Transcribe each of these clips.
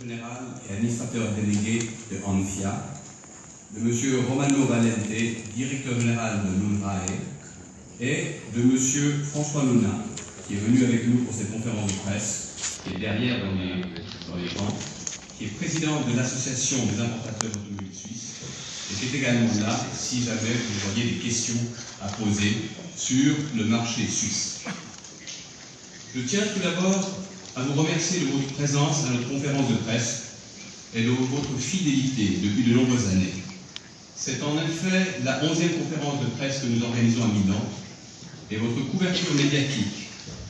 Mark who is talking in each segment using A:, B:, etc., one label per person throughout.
A: général et administrateur délégué de ANFIA, de M. Romano Valente, directeur général de l'UNRAE, et de M. François Luna, qui est venu avec nous pour cette conférence de presse, qui est derrière dans les rangs, qui est président de l'Association des importateurs automobiles suisses, et qui est également là si jamais vous auriez des questions à poser sur le marché suisse. Je tiens tout d'abord à vous remercier de votre présence à notre conférence de presse et de votre fidélité depuis de nombreuses années. C'est en effet la 11e conférence de presse que nous organisons à Milan, et votre couverture médiatique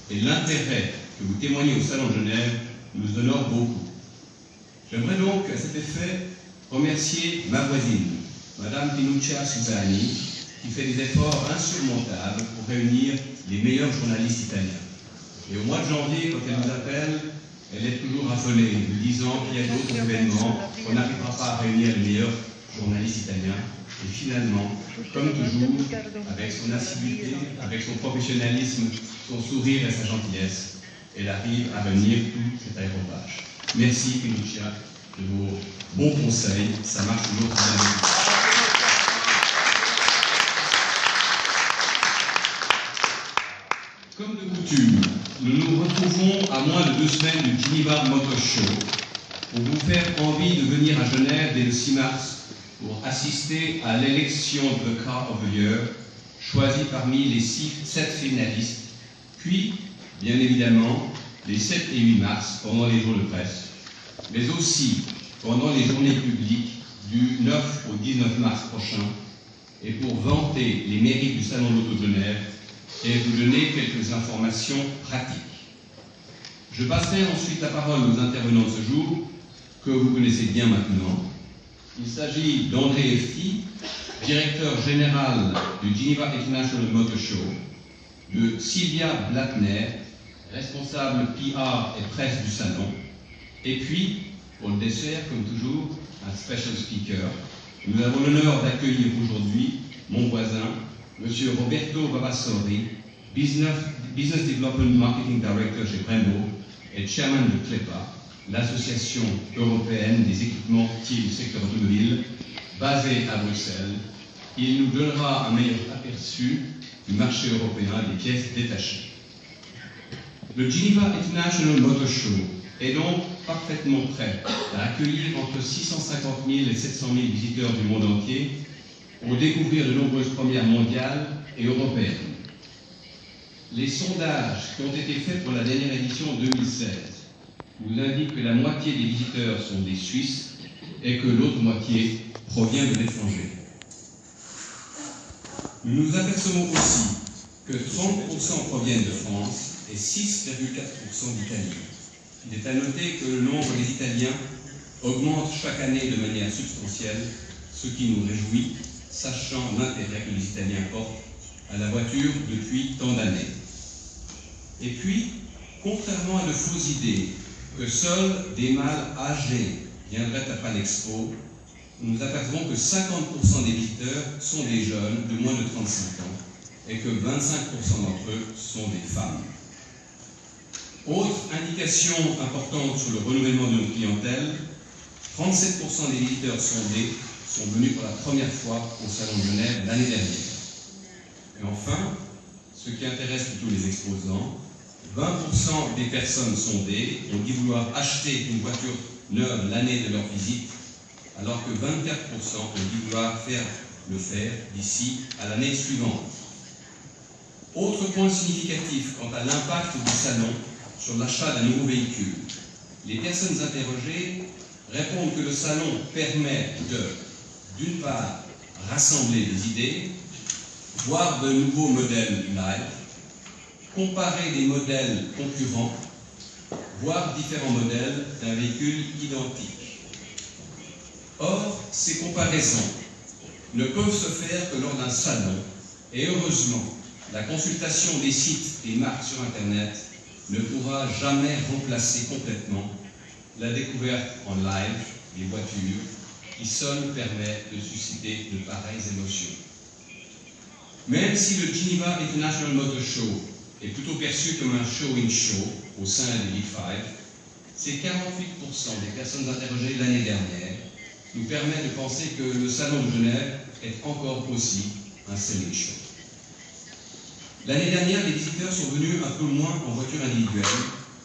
A: et l'intérêt que vous témoignez au Salon de Genève nous honorent beaucoup. J'aimerais donc à cet effet remercier ma voisine, Madame Pinuccia Susani, qui fait des efforts insurmontables pour réunir les meilleurs journalistes italiens. Et au mois de janvier, quand elle nous appelle, elle est toujours affolée, nous disant qu'il y a d'autres événements, qu'on n'arrivera pas à réunir les meilleurs journalistes italiens. Et finalement, comme toujours, avec son assiduité, avec son professionnalisme, son sourire et sa gentillesse, elle arrive à réunir tout cet aéropage. Merci Pinuccia de vos bons conseils, ça marche toujours très bien. Comme de coutume, nous nous retrouvons à moins de 2 semaines du Geneva Motor Show pour vous faire envie de venir à Genève dès le 6 mars pour assister à l'élection de The Car of the Year, choisi parmi les 7 finalistes, puis, bien évidemment, les 7 et 8 mars pendant les jours de presse, mais aussi pendant les journées publiques du 9 au 19 mars prochain, et pour vanter les mérites du Salon de l'Auto Genève et vous donner quelques informations pratiques. Je passerai ensuite la parole aux intervenants de ce jour, que vous connaissez bien maintenant. Il s'agit d'André Efti, directeur général du Geneva International Motor Show, de Sylvia Blattner, responsable PR et presse du salon, et puis, pour le dessert, comme toujours, un special speaker. Nous avons l'honneur d'accueillir aujourd'hui mon voisin, M. Roberto Vavassori, Business Development Marketing Director chez Brembo et Chairman de CLEPA, l'Association européenne des équipementiers du secteur automobile, basée à Bruxelles. Il nous donnera un meilleur aperçu du marché européen des pièces détachées. Le Geneva International Motor Show est donc parfaitement prêt à accueillir entre 650 000 et 700 000 visiteurs du monde entier pour découvrir de nombreuses premières mondiales et européennes. Les sondages qui ont été faits pour la dernière édition 2016 nous indiquent que la moitié des visiteurs sont des Suisses et que l'autre moitié provient de l'étranger. Nous nous apercevons aussi que 30% proviennent de France et 6,4% d'Italie. Il est à noter que le nombre des Italiens augmente chaque année de manière substantielle, ce qui nous réjouit, sachant l'intérêt que les Italiens portent à la voiture depuis tant d'années. Et puis, contrairement à de fausses idées que seuls des mâles âgés viendraient à Palexpo, nous apercevons que 50% des visiteurs sont des jeunes de moins de 35 ans et que 25% d'entre eux sont des femmes. Autre indication importante sur le renouvellement de notre clientèle, 37% des visiteurs sondés sont venus pour la première fois au Salon de Genève l'année dernière. Et enfin, ce qui intéresse plutôt les exposants, 20% des personnes sondées ont dit vouloir acheter une voiture neuve l'année de leur visite, alors que 24% ont dit vouloir le faire d'ici à l'année suivante. Autre point significatif quant à l'impact du salon sur l'achat d'un nouveau véhicule. Les personnes interrogées répondent que le salon permet de, d'une part, rassembler des idées, voir de nouveaux modèles live, comparer des modèles concurrents, voir différents modèles d'un véhicule identique. Or, ces comparaisons ne peuvent se faire que lors d'un salon, et heureusement, la consultation des sites des marques sur Internet ne pourra jamais remplacer complètement la découverte en live des voitures qui seule permet de susciter de pareilles émotions. Même si le Geneva International Motor Show est plutôt perçu comme un show-in-show au sein des Big Five, Ces 48% des personnes interrogées l'année dernière nous permettent de penser que le Salon de Genève est encore aussi un selling show. L'année dernière, les visiteurs sont venus un peu moins en voiture individuelle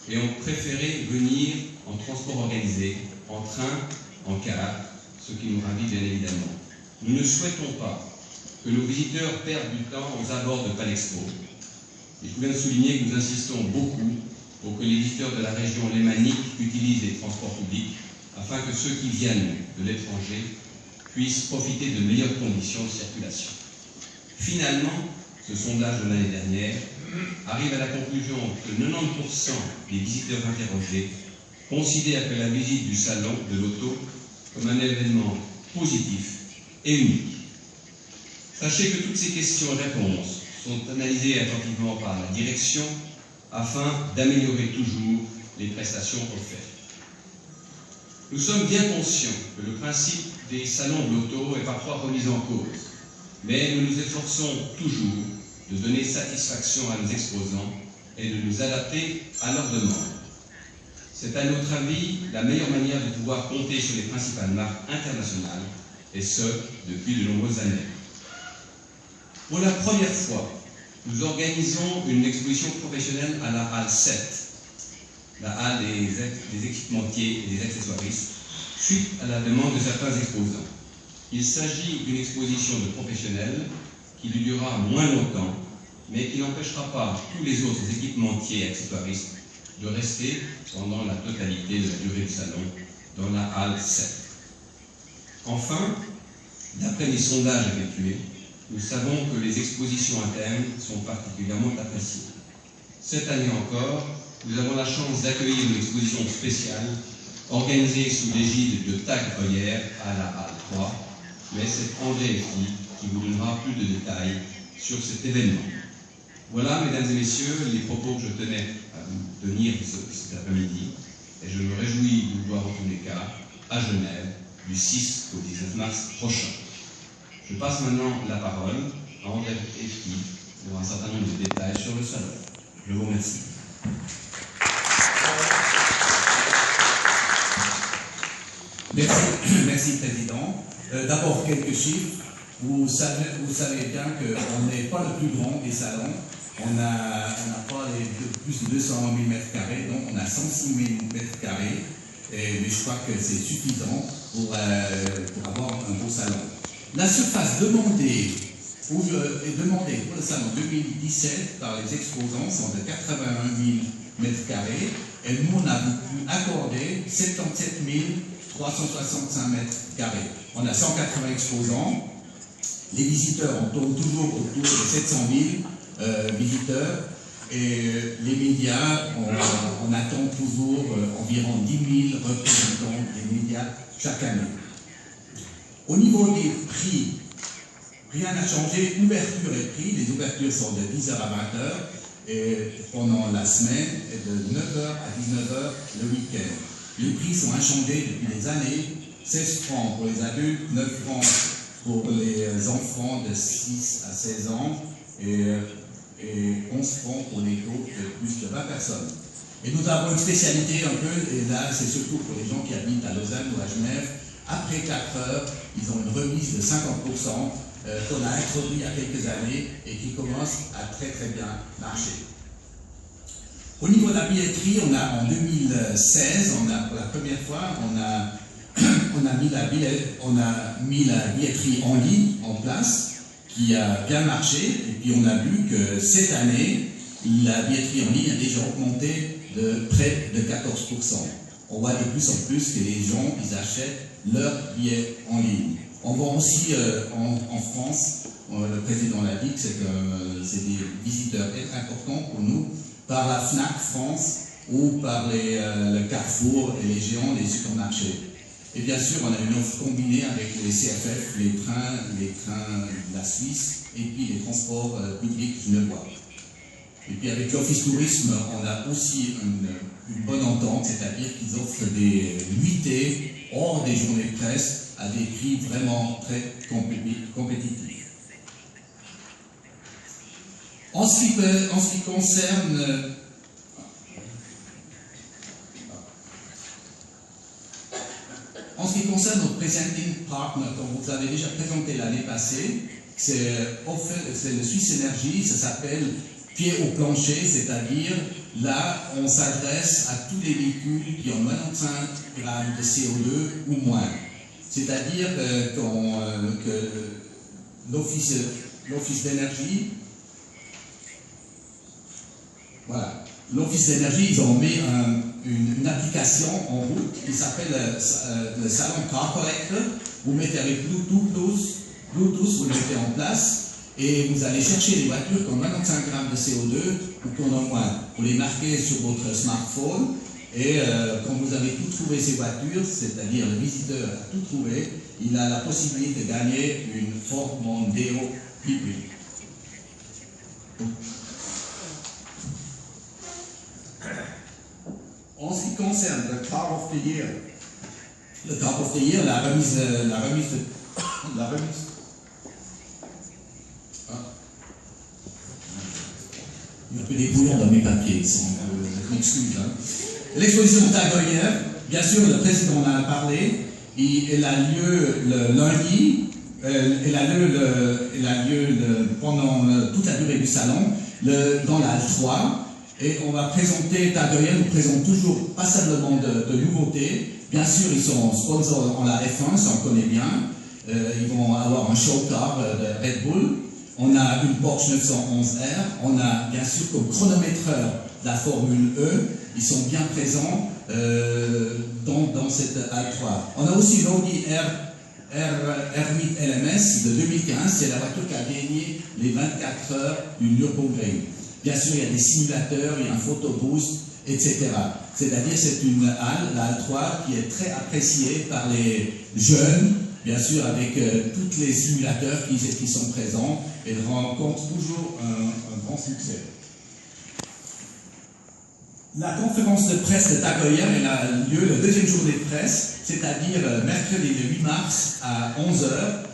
A: et ont préféré venir en transport organisé, en train, en car, ce qui nous ravit bien évidemment. Nous ne souhaitons pas que nos visiteurs perdent du temps aux abords de Palexpo. Il faut bien souligner que nous insistons beaucoup pour que les visiteurs de la région lémanique utilisent les transports publics afin que ceux qui viennent de l'étranger puissent profiter de meilleures conditions de circulation. Finalement, ce sondage de l'année dernière arrive à la conclusion que 90% des visiteurs interrogés considèrent que la visite du salon de l'auto comme un événement positif et unique. Sachez que toutes ces questions et réponses sont analysées attentivement par la direction afin d'améliorer toujours les prestations offertes. Nous sommes bien conscients que le principe des salons de l'auto est parfois remis en cause, mais nous nous efforçons toujours de donner satisfaction à nos exposants et de nous adapter à leurs demandes. C'est à notre avis la meilleure manière de pouvoir compter sur les principales marques internationales, et ce, depuis de nombreuses années. Pour la première fois, nous organisons une exposition professionnelle à la Halle 7, la Halle des équipementiers et des accessoiristes, suite à la demande de certains exposants. Il s'agit d'une exposition de professionnels qui durera moins longtemps, mais qui n'empêchera pas tous les autres équipementiers et accessoiristes de rester pendant la totalité de la durée du salon dans la Halle 7. Enfin, d'après les sondages effectués, nous savons que les expositions internes sont particulièrement appréciées. Cette année encore, nous avons la chance d'accueillir une exposition spéciale organisée sous l'égide de TAG Heulière à la Halle 3, mais c'est André Effy qui vous donnera plus de détails sur cet événement. Voilà, mesdames et messieurs, les propos que je tenais à vous tenir cet après-midi, et je me réjouis de vous voir en tous les cas à Genève du 6 au 19 mars prochain. Je passe maintenant la parole à André Effy pour un certain nombre de détails sur le salon. Je vous remercie.
B: Merci Président. D'abord quelques chiffres. Vous savez bien qu'on n'est pas le plus grand des salons. On n'a pas plus de 200 000 m², donc on a 106 000 m². Mais je crois que c'est suffisant pour avoir un beau salon. La surface demandée pour le salon 2017 par les exposants sont de 81 000 m², et nous on a pu accorder 77 365 m². On a 180 exposants. Les visiteurs, on tourne toujours autour de 700 000 visiteurs, et les médias, on attend toujours environ 10 000 représentants des médias chaque année. Au niveau des prix, rien n'a changé. Ouverture et prix, les ouvertures sont de 10h à 20h et pendant la semaine et de 9h à 19h le week-end. Les prix sont inchangés depuis des années, 16 francs pour les adultes, 9 francs pour les enfants de 6 à 16 ans et 11 francs pour les groupes de plus de 20 personnes. Et nous avons une spécialité un peu, et là c'est surtout pour les gens qui habitent à Lausanne ou à Genève. Après 4 heures, ils ont une remise de 50% qu'on a introduit il y a quelques années et qui commence à très bien marcher. Au niveau de la billetterie, en 2016, pour la première fois, on a mis la billetterie en ligne en place, qui a bien marché, et puis on a vu que cette année, la billetterie en ligne a déjà augmenté de près de 14%. On voit de plus en plus que les gens, ils achètent leurs billets en ligne. On voit aussi en France, le président l'a dit, que c'est des visiteurs importants pour nous, par la FNAC France ou par le Carrefour et les géants des supermarchés. Et bien sûr, on a une offre combinée avec les CFF, les trains de la Suisse et puis les transports publics genevois. Et puis avec l'Office Tourisme, on a aussi une bonne entente, c'est-à-dire qu'ils offrent des nuitées hors des journées de presse à des prix vraiment très compétitifs. En ce qui concerne En ce qui concerne notre presenting partner, comme vous avez déjà présenté l'année passée, c'est le Suisse Energy, ça s'appelle pied au plancher, c'est-à-dire là, on s'adresse à tous les véhicules qui ont 95 grammes de CO2 ou moins. C'est-à-dire que l'Office d'énergie, voilà, l'Office d'énergie, ils ont mis une application en route qui s'appelle le salon Car Collector. Vous mettez avec Bluetooth, vous le mettez en place et vous allez chercher les voitures qui ont 95 grammes de CO2 ou qui en ont moins. Vous les marquez sur votre smartphone et quand vous avez tout trouvé ces voitures, c'est-à-dire le visiteur a tout trouvé, il a la possibilité de gagner une Ford Mondeo hybride. En ce qui concerne le Car of the Year, la remise. Il y a un peu des bouillons dans mes papiers, je m'excuse. Hein. L'exposition Tag Heuer, bien sûr, le président en a parlé, elle a lieu le lundi, elle a lieu pendant toute la durée du salon, dans la Halle 3. Et on va présenter, Tag Heuer nous présente toujours passablement de nouveautés. Bien sûr, ils sont sponsors en la F1, ça on connaît bien. Ils vont avoir un show car de Red Bull. On a une Porsche 911R. On a bien sûr comme chronométreur de la Formule E. Ils sont bien présents dans cette Halle 3. On a aussi l'Audi R8 LMS de 2015. C'est la voiture qui a gagné les 24 heures du Nürburgring. Bien sûr, il y a des simulateurs, il y a un photoboost, etc. C'est-à-dire, c'est une halle, la halle 3, qui est très appréciée par les jeunes, bien sûr, avec tous les simulateurs qui sont présents. Elle rencontre toujours un grand succès. La conférence de presse de Tag Heuer, elle a lieu le deuxième journée de presse, c'est-à-dire mercredi le 8 mars à 11h.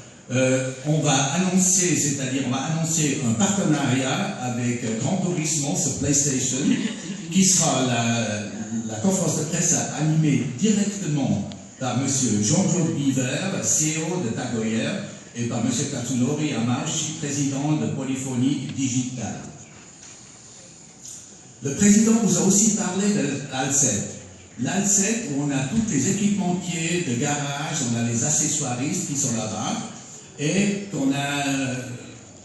B: On va annoncer un partenariat avec Gran Turismo sur PlayStation, qui sera la conférence de presse animée directement par M. Jean-Claude Biver, CEO de Tag Heuer, et par M. Katsunori Yamauchi, président de Polyphonie Digitale. Le président vous a aussi parlé de l'AL7. L'AL7, où on a tous les équipementiers de garage, on a les accessoiristes qui sont là-bas. Et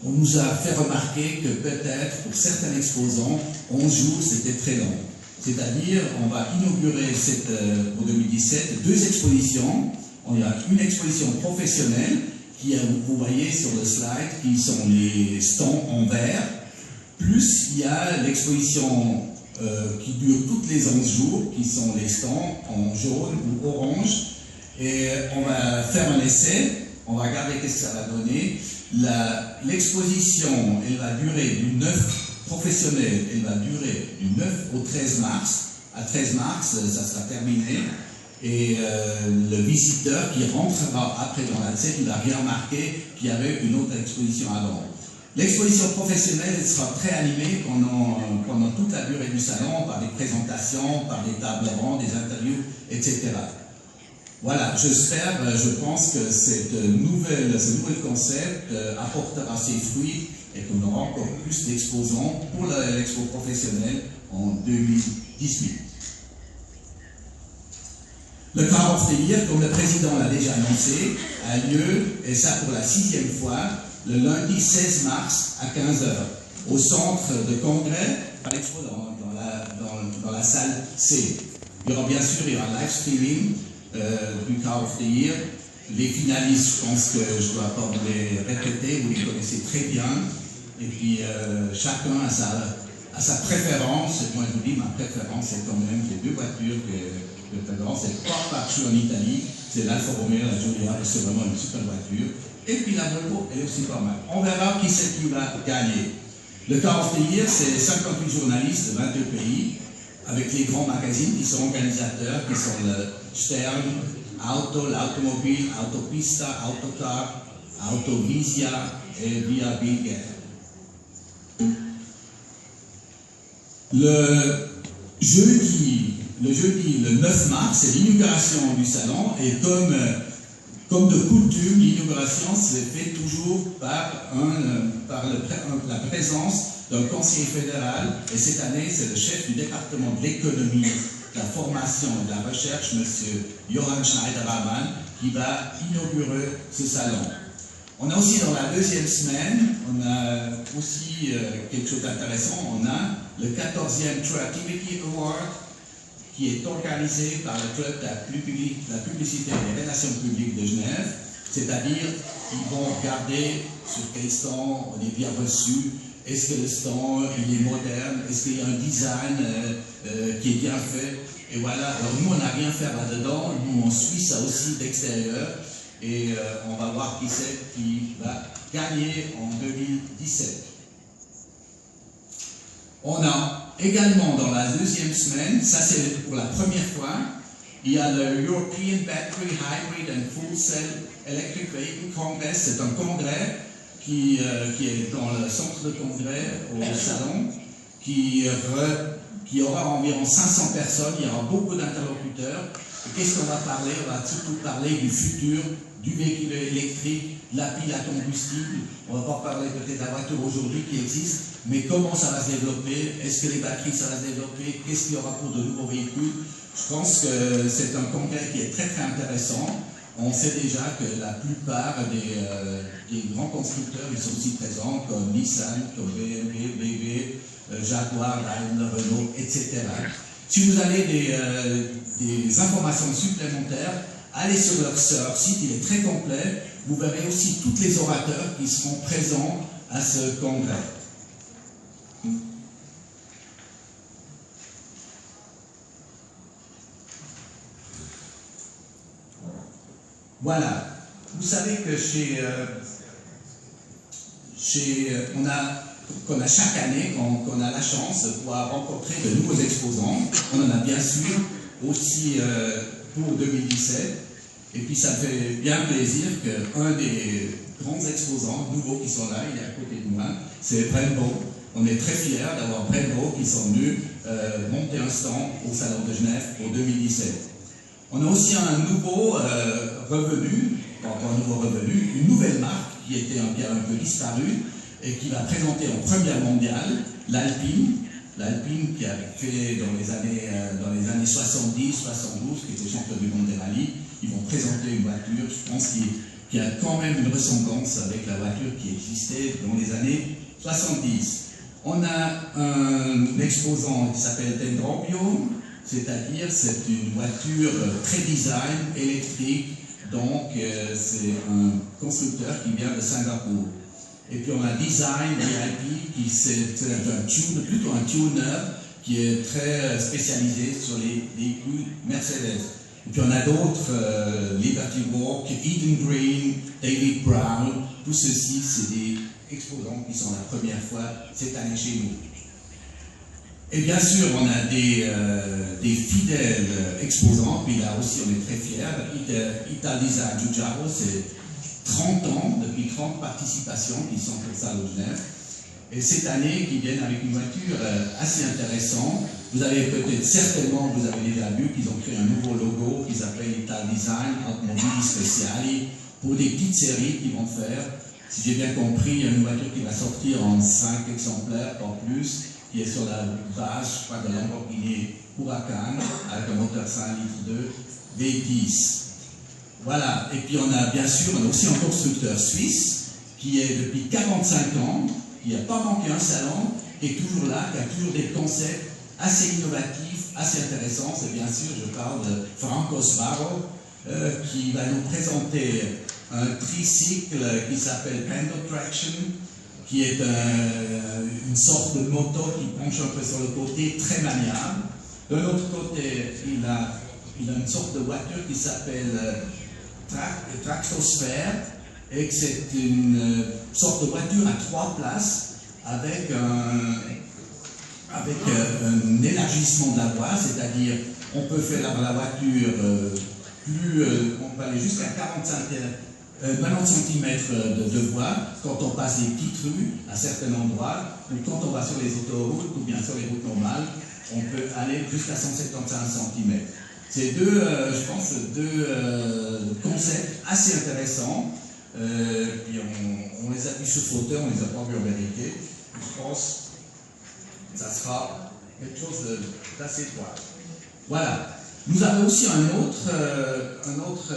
B: on nous a fait remarquer que peut-être pour certains exposants, 11 jours c'était très long. C'est-à-dire, on va inaugurer pour 2017 deux expositions. On a une exposition professionnelle qui, vous voyez sur le slide, qui sont les stands en vert. Plus il y a l'exposition qui dure toutes les 11 jours, qui sont les stands en jaune ou orange. Et on va faire un essai. On va regarder qu'est-ce que ça va donner. L'exposition, elle va durer du 9 professionnel, elle va durer du 9 au 13 mars. À 13 mars, ça sera terminé. Et le visiteur qui rentrera après dans la scène, il a bien remarqué qu'il y avait une autre exposition avant. L'exposition professionnelle, elle sera très animée pendant toute la durée du salon, par des présentations, par des tables rondes, des interviews, etc. Voilà, je pense que ce nouvel concept apportera ses fruits et qu'on aura encore plus d'exposants pour l'expo professionnelle en 2018. Le Car of the Year, comme le président l'a déjà annoncé, a lieu, et ça pour la 6e fois, le lundi 16 mars à 15h, au centre de congrès, à l'expo dans la salle C. Il y aura bien sûr un live streaming du Car of the Year. Les finalistes, je pense que je ne dois pas vous les répéter, vous les connaissez très bien. Et puis chacun a sa préférence. Moi je vous dis, ma préférence c'est quand même les deux voitures que préférence. C'est trois partout en Italie, c'est l'Alfa Romeo, la Giulia, c'est vraiment une super voiture. Et puis la Volvo, elle est aussi pas mal. On verra qui c'est qui va gagner. Le Car of the Year, c'est 58 journalistes de 22 pays, avec les grands magazines qui sont organisateurs, qui sont le Stern, Auto, l'Automobile, Autopista, Autocar, Autovisia et Via Bilger. Le jeudi le jeudi, le 9 mars, c'est l'inauguration du salon, et comme de coutume, l'inauguration se fait toujours par la présence d'un conseiller fédéral, et cette année, c'est le chef du département de l'économie, de la formation et de la recherche, M. Johann Schneider-Raman, qui va inaugurer ce salon. On a aussi dans la deuxième semaine, on a aussi quelque chose d'intéressant, on a le 14e Creativity Award qui est organisé par le club de la publicité et des relations publiques de Genève, c'est-à-dire qu'ils vont regarder sur quel stand on est bien reçu, est-ce que le stand il est moderne, est-ce qu'il y a un design qui est bien fait, et voilà. Alors nous on n'a rien fait là-dedans, nous on suit ça aussi d'extérieur, et on va voir qui c'est qui va gagner en 2017. On a également dans la deuxième semaine, ça c'est pour la première fois, il y a le European Battery Hybrid and Full Cell Electric Vehicle Congress. C'est un congrès qui est dans le centre de congrès au salon, qui aura environ 500 personnes, il y aura beaucoup d'interlocuteurs. Qu'est-ce qu'on va parler? On va surtout parler du futur, du véhicule électrique, de la pile à combustible. On ne va pas parler peut-être de la voiture aujourd'hui qui existe, mais comment ça va se développer? Est-ce que les batteries, ça va se développer? Qu'est-ce qu'il y aura pour de nouveaux véhicules? Je pense que c'est un congrès qui est très très intéressant. On sait déjà que la plupart des grands constructeurs, ils sont aussi présents, comme Nissan, comme BMW, BV, Jaguar, Daimler, Renault, etc. Si vous avez des informations supplémentaires, allez sur leur site, il est très complet. Vous verrez aussi tous les orateurs qui seront présents à ce congrès. Voilà. Vous savez que qu'on a chaque année, qu'on a la chance de pouvoir rencontrer de nouveaux exposants. On en a bien sûr aussi pour 2017. Et puis ça fait bien plaisir qu'un des grands exposants nouveaux qui sont là, il est à côté de moi, c'est Brembo. On est très fiers d'avoir Brembo qui sont venus monter un stand au Salon de Genève pour 2017. On a aussi un nouveau revenu, une nouvelle marque qui était un peu disparue et qui va présenter en première mondiale l'Alpine. L'Alpine qui a fait dans les années 70, 72, qui était champion du monde des rallyes. Ils vont présenter une voiture, je pense, qui a quand même une ressemblance avec la voiture qui existait dans les années 70. On a un exposant qui s'appelle Dendrobio, c'est-à-dire c'est une voiture très design, électrique, donc c'est un constructeur qui vient de Singapour. Et puis on a Design VIP, qui c'est plutôt un tuner qui est très spécialisé sur les véhicules Mercedes. Et puis on a d'autres, Liberty Walk, Eden Green, David Brown, tout ceci c'est des exposants qui sont la première fois cette année chez nous. Et bien sûr on a des fidèles exposants, puis là aussi on est très fiers. Italisa Giugiaro, c'est 30 ans, depuis 30 participations qui sont pour ça au Genève. Et cette année, qui viennent avec une voiture assez intéressante. Vous avez peut-être certainement, vous avez déjà vu qu'ils ont créé un nouveau logo qui s'appelle Ital Design Automobili Speciali pour des petites séries qu'ils vont faire. Si j'ai bien compris, il y a une voiture qui va sortir en 5 exemplaires, pas plus, qui est sur la base, je crois, de Lamborghini Huracan avec un moteur 5 litres 2 V10. Voilà, et puis on a bien sûr aussi un constructeur suisse qui est depuis 45 ans, qui n'a pas manqué un salon, et toujours là, qui a toujours des concepts assez innovatifs, assez intéressants. C'est bien sûr, je parle de Franco Sbarro, qui va nous présenter un tricycle qui s'appelle Pendle Traction, qui est une sorte de moto qui penche un peu sur le côté, très maniable. De l'autre côté, il a une sorte de voiture qui s'appelle Tractosphère, et que c'est une sorte de voiture à 3 places avec un élargissement de la voie, c'est-à-dire on peut faire la voiture on peut aller jusqu'à 90 cm de voie quand on passe des petites rues à certains endroits, ou quand on va sur les autoroutes ou bien sur les routes normales. on peut aller jusqu'à 175 cm. C'est deux, je pense, concepts assez intéressants. Puis on les a vus sur photo, on les a pas vus en vérité. Je pense que ça sera quelque chose d'assez droit. Voilà. Nous avons aussi un autre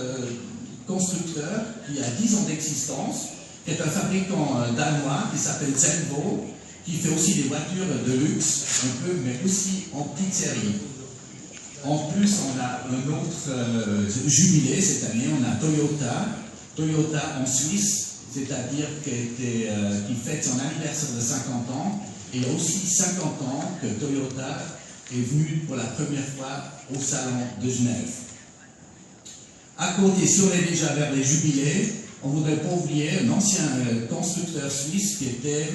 B: constructeur qui a 10 ans d'existence, qui est un fabricant danois qui s'appelle Zenvo, qui fait aussi des voitures de luxe, un peu, mais aussi en petite série. En plus, on a un autre jubilé cette année, on a Toyota. Toyota en Suisse, c'est-à-dire qui fête son anniversaire de 50 ans, et aussi 50 ans que Toyota est venu pour la première fois au salon de Genève. À côté, si on est déjà vers les jubilés, on ne voudrait pas oublier un ancien constructeur suisse qui était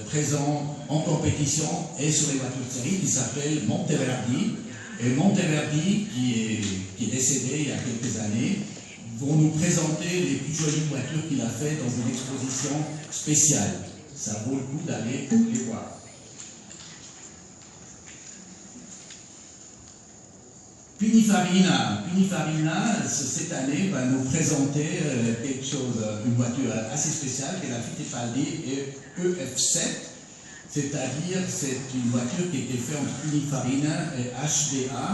B: présent en compétition et sur les voitures de série, qui s'appelle Monteverdi. Et Monteverdi, qui est décédé il y a quelques années, vont nous présenter les plus jolies voitures qu'il a fait dans une exposition spéciale. Ça vaut le coup d'aller les voir. Pininfarina, cette année, va nous présenter quelque chose, une voiture assez spéciale, qui est la Fittipaldi EF7. C'est-à-dire, c'est une voiture qui a été faite entre Pininfarina et HDA,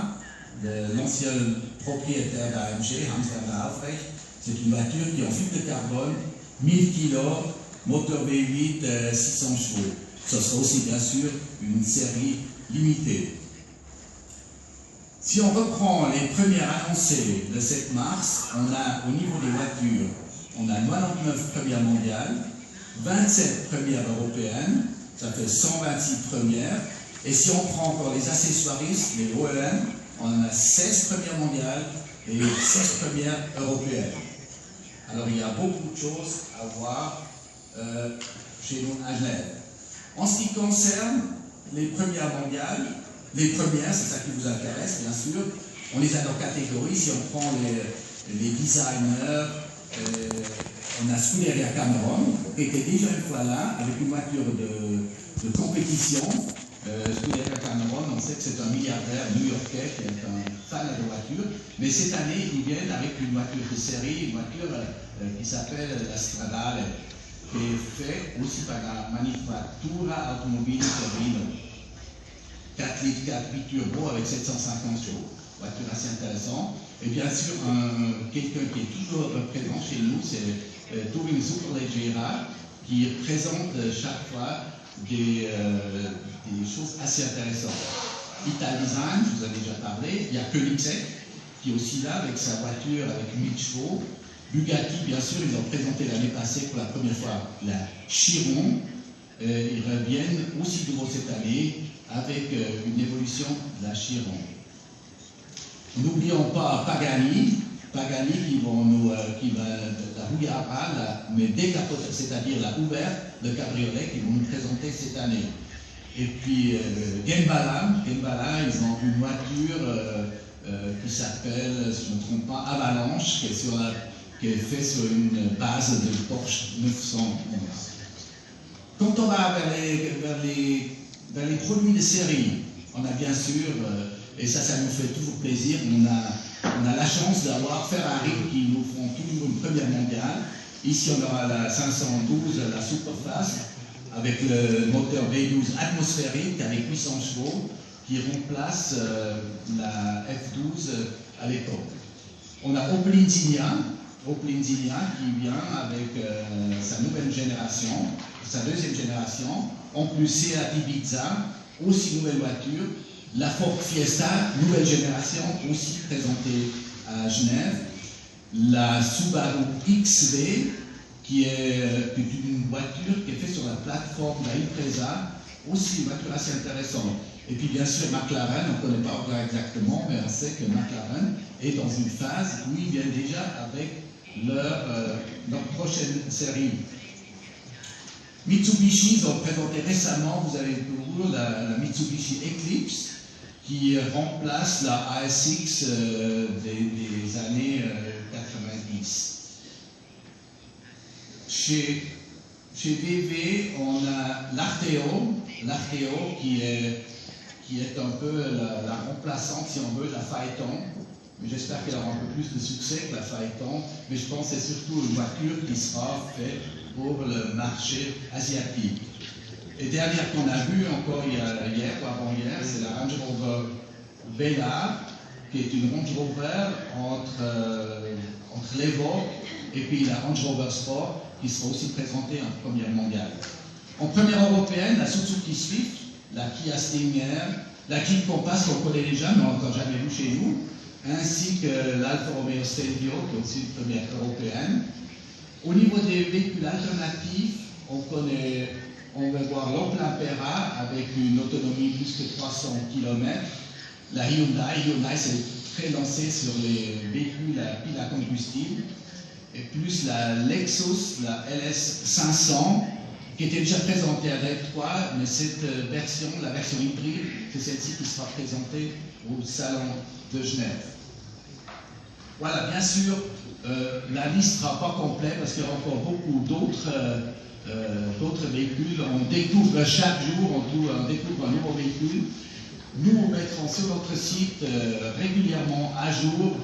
B: l'ancien propriétaire d'AMG, Hans-Werner Aufrecht. C'est une voiture qui est en fibre de carbone, 1000 kg, moteur V8, 600 chevaux. Ce sera aussi bien sûr une série limitée. Si on reprend les premières annoncées le 7 mars, on a au niveau des voitures, on a 99 premières mondiales, 27 premières européennes, ça fait 126 premières. Et si on prend encore les accessoiristes, les OEM, on en a 16 premières mondiales et 16 premières européennes. Alors il y a beaucoup de choses à voir chez nous à Genève. En ce qui concerne les premières mondiales, les premières, c'est ça qui vous intéresse bien sûr, on les a dans catégories. Si on prend les designers, on a Scuderia Cameron, qui était déjà une fois là avec une voiture de compétition. Scuderia Cameron, on sait que c'est un milliardaire new-yorkais qui est un fan de voitures, mais cette année, ils viennent avec une voiture de série, une voiture qui s'appelle la Stradale, qui est faite aussi par la Manifattura Automobile Torino. 4 litres 4 turbo avec 750 chevaux. Voiture assez intéressante. Et bien sûr, quelqu'un qui est toujours présent chez nous, c'est Touring Superleggera, qui présente chaque fois des choses assez intéressantes. Ital Design, je vous en ai déjà parlé. Il y a Koenigsegg, qui est aussi là avec sa voiture avec 1000 chevaux. Bugatti, bien sûr, ils ont présenté l'année passée pour la première fois la Chiron. Ils reviennent aussi de nouveau cette année avec une évolution de la Chiron. N'oublions pas Pagani qui va la Houillara, mais décapotée, c'est-à-dire la ouverte, le cabriolet qui vont nous présenter cette année. Et puis Gembala, ils ont une voiture qui s'appelle, si je ne me trompe pas, Avalanche, qui est faite sur une base de Porsche 911. Quand on va vers les produits de série, on a bien sûr, et ça nous fait toujours plaisir, on a la chance d'avoir Ferrari qui nous font toujours une première mondiale. Ici, on aura la 512, la Superfast, avec le moteur V12 atmosphérique avec 800 chevaux, qui remplace la F12 à l'époque. On a Opel Insignia qui vient avec sa nouvelle génération, sa deuxième génération, en plus Seat Ibiza, aussi nouvelle voiture, la Ford Fiesta, nouvelle génération, aussi présentée à Genève, la Subaru XV, qui est une voiture qui est faite sur la plateforme de la Impreza, aussi une voiture assez intéressante. Et puis bien sûr McLaren, on ne connaît pas encore exactement, mais on sait que McLaren est dans une phase où ils viennent déjà avec leur prochaine série. Mitsubishi, ils ont présenté récemment, vous avez toujours la Mitsubishi Eclipse, qui remplace la ASX des années 90. Chez VW, on a l'Arteo qui qui est un peu la remplaçante, si on veut, de la Phaeton. Mais j'espère qu'elle aura un peu plus de succès que la Phaeton. Mais je pense que c'est surtout une voiture qui sera faite pour le marché asiatique. Et dernière qu'on a vue encore hier ou avant-hier, c'est la Range Rover Velar, qui est une Range Rover entre l'Evoque et puis la Range Rover Sport, qui sera aussi présentée en première mondiale. En première européenne, la Suzuki Swift, la Kia Stinger, la Jeep Compass qu'on connaît déjà, mais on n'a encore jamais vu chez nous, ainsi que l'Alfa Romeo Stelvio, qui est aussi une première européenne. Au niveau des véhicules alternatifs, on va voir l'Opel Ampera avec une autonomie plus que 300 km. La Hyundai s'est très lancée sur les véhicules à pile à combustible. Et plus la Lexus, la LS 500, qui était déjà présentée à Detroit, mais cette version, la version hybride, c'est celle-ci qui sera présentée au Salon de Genève. Voilà, bien sûr, la liste ne sera pas complète parce qu'il y aura encore beaucoup d'autres véhicules. On découvre chaque jour, on découvre un nouveau véhicule. Nous mettrons sur notre site régulièrement à jour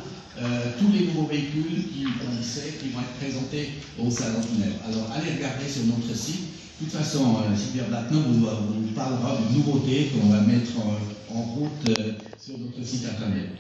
B: tous les nouveaux véhicules qui vont être présentés au Salon de Genève. Alors allez regarder sur notre site. De toute façon, Sylvia Blattner vous parlera de nouveautés qu'on va mettre en route sur notre site internet.